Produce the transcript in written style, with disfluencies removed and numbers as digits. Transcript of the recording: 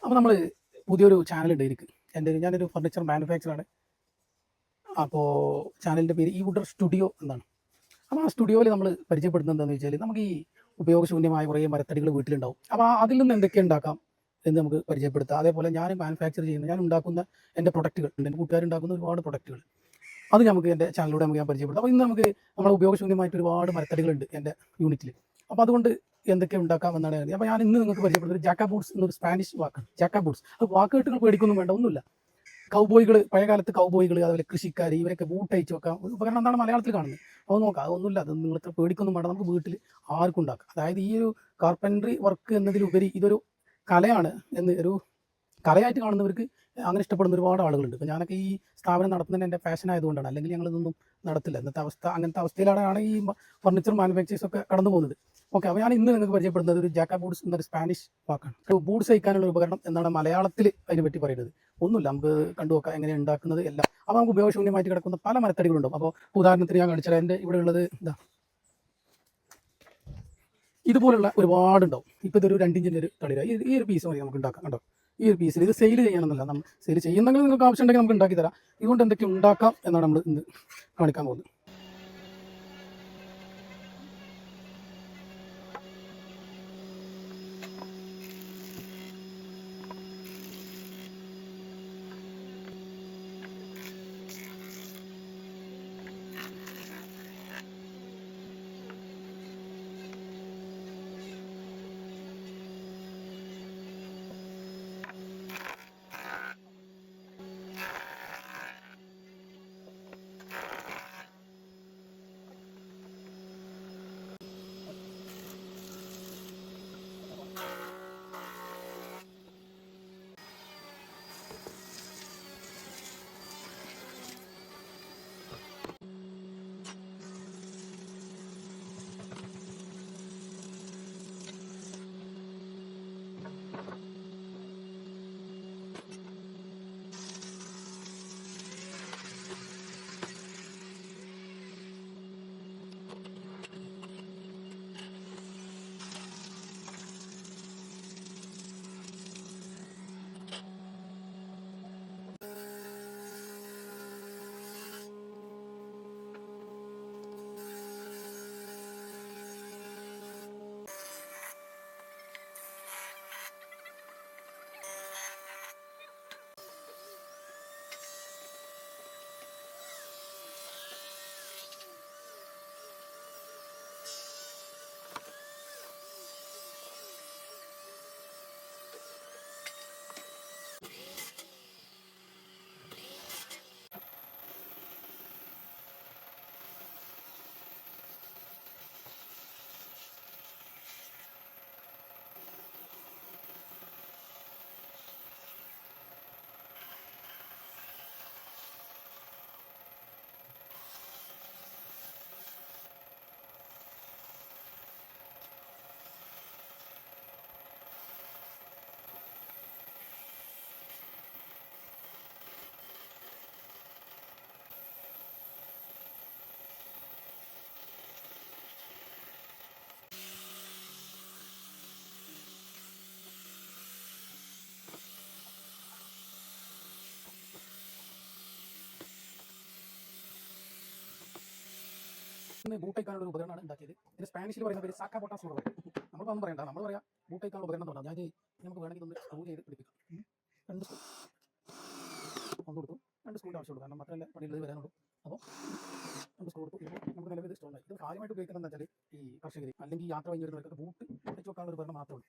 അപ്പോൾ നമ്മൾ പുതിയൊരു ചാനലുണ്ട് എനിക്ക്. ഞാനൊരു ഫർണിച്ചർ മാനുഫാക്ചറാണ്. അപ്പോൾ ചാനലിൻ്റെ പേര് ഈ വുഡർ സ്റ്റുഡിയോ എന്നാണ്. അപ്പോൾ ആ സ്റ്റുഡിയോയിൽ നമ്മൾ പരിചയപ്പെടുന്നത് എന്താണെന്ന് വെച്ചാൽ, നമുക്ക് ഈ ഉപയോഗശൂന്യമായ കുറേ മരത്തടികൾ വീട്ടിലുണ്ടാവും. അപ്പോൾ അതിൽ നിന്ന് എന്തൊക്കെ ഉണ്ടാക്കാം എന്ന് നമുക്ക് പരിചയപ്പെടുത്താം. അതേപോലെ ഞാൻ ഞാൻ ഉണ്ടാക്കുന്ന എൻ്റെ പ്രൊഡക്റ്റുകൾ ഉണ്ട്, എൻ്റെ കൂട്ടുകാരുണ്ടാക്കുന്ന ഒരുപാട് പ്രൊഡക്റ്റുകൾ, അത് നമുക്ക് എൻ്റെ ചാനലിലൂടെ ഞാൻ പരിചയപ്പെടുത്താം. അപ്പോൾ ഇന്ന് നമുക്ക് നമ്മുടെ ഉപയോഗശൂന്യമായിട്ട് ഒരുപാട് മരത്തടികളുണ്ട് എൻ്റെ യൂണിറ്റിൽ. അപ്പോൾ അതുകൊണ്ട് എന്തൊക്കെ ഉണ്ടാക്കാം എന്നാണ് കരുതി. അപ്പോൾ ഞാൻ ഇന്ന് നിങ്ങൾക്ക് പരിചയപ്പെടുന്നത് ജാക്കാ ബൂട്ട്സ് എന്നൊരു സ്പാനിഷ് വാക്കാണ്. ജാക്കാ ബൂട്ട്സ് അത് വാക്ക് കേട്ടുകൾ പേടിക്കൊന്നും വേണ്ട, ഒന്നുമില്ല. കൗബോയ്കൾ, പഴയകാലത്ത് കൗബോയ്കൾ, അതുപോലെ കൃഷിക്കാർ, ഇവരൊക്കെ ബൂട്ട് അയച്ചു വെക്കാം ഉപകരണം എന്താണ് മലയാളത്തിൽ കാണുന്നത്. അപ്പോൾ നോക്കാം, അതൊന്നുമില്ല, അത് നിങ്ങൾക്ക് പേടിക്കൊന്നും വേണ്ട, നമുക്ക് വീട്ടിൽ ആർക്കും ഉണ്ടാക്കാം. അതായത് ഈ ഒരു കാർപ്പൻട്രി വർക്ക് എന്നതിലുപരി ഇതൊരു കലയാണ് എന്ന് ഒരു കലയായിട്ട് കാണുന്നവർക്ക് അങ്ങനെ ഇഷ്ടപ്പെടുന്ന ഒരുപാട് ആളുകളുണ്ട്. ഇപ്പോൾ ഞാനൊക്കെ ഈ സ്ഥാപനം നടത്തുന്നതിന് എൻ്റെ പാഷൻ ആയതുകൊണ്ടാണ്, അല്ലെങ്കിൽ ഞങ്ങളിതൊന്നും നടത്തില്ല. ഇന്നത്തെ അവസ്ഥ അങ്ങനത്തെ അവസ്ഥയിലാണ് ഈ ഫർണിച്ചർ മാനുഫാക്ചേഴ്സ് ഒക്കെ കടന്നു പോകുന്നത്. ഓക്കെ, അപ്പോൾ ഞാൻ ഇന്ന് നിങ്ങൾക്ക് പരിചയപ്പെടുന്നത് ഒരു ജാക്കാ ബൂട്ട്സ് എന്നൊരു സ്പാനിഷ് വാക്കാണ്. ബൂട്ട്സ് അയക്കാനുള്ള ഉപകരണം എന്നാണ് മലയാളത്തിൽ അതിനെ പറ്റി പറയുന്നത്. ഒന്നുമില്ല, നമുക്ക് കണ്ടുനോക്കാം എങ്ങനെ ഉണ്ടാക്കുന്നത് എല്ലാം. അപ്പോൾ നമുക്ക് ഉപയോഗശൂന്യമായിട്ട് കിടക്കുന്ന പല മരത്തടികളുണ്ടാവും. അപ്പോൾ ഉദാഹരണത്തിന് ഞാൻ കാണിച്ചാൽ എൻ്റെ ഇവിടെ ഉള്ളത് ഇതാ, ഇതുപോലുള്ള ഒരുപാടുണ്ടാവും. ഇപ്പോൾ ഇതൊരു 2 ഇഞ്ചിൻ്റെ ഒരു തളിര, ഈ ഒരു പീസ് മതി നമുക്ക് ഉണ്ടാക്കാം. കണ്ടോ, ഈ ഒരു പീസിൽ ഇത് സെയിൽ ചെയ്യണമെന്നല്ല, നമ്മൾ സെയിൽ ചെയ്യുന്നെങ്കിൽ നിങ്ങൾക്ക് ആവശ്യമുണ്ടെങ്കിൽ നമുക്ക് ഉണ്ടാക്കി തരാം. ഇതുകൊണ്ട് എന്തൊക്കെ ഉണ്ടാക്കാം എന്നാണ് നമ്മൾ ഇന്ന് കാണിക്കാൻ പോകുന്നത്. ബൂട്ടേക്കാനുള്ള ഉപകരണമാണ് ഉണ്ടാക്കിയത്. ഇത് സ്പാനിഷിൽ പറയുന്ന പേര് സാക്കാ പൊട്ടാസ് എന്ന് പറയും. നമ്മളൊന്നും പറയണ്ട, നമ്മൾ പറയാം ബൂട്ടേക്കാനുള്ള ഉപകരണം എന്ന് പറഞ്ഞാൽ. നമുക്ക് വേണമെങ്കിൽ ഒന്ന് സ്ക്രൂ ചെയ്ത് പിടിപ്പിക്കാം. 2 സ്ക്രൂ ഒന്ന് കൊടുത്തു, 2 സ്ക്രൂവിൻ്റെ ആവശ്യമുള്ളൂ, കാരണം മാത്രമല്ല പണിയുള്ളത് വരാനുള്ളൂ. അപ്പോൾ 2 സ്ക്രൂ കൊടുത്തു. ഇപ്പോൾ നമുക്ക് നിലവിൽ സ്റ്റോൺ ആയി. ഇത് കാര്യമായിട്ട് ഉപയോഗിക്കുന്നത് എന്താ വെച്ചാൽ, ഈ കർഷകർ അല്ലെങ്കിൽ യാത്ര കഴിഞ്ഞ് വരുന്നവർക്ക് ബൂട്ട് വെച്ച് വെക്കാനുള്ള ഒരു ഉപകരണം മാത്രമേ ഉള്ളൂ.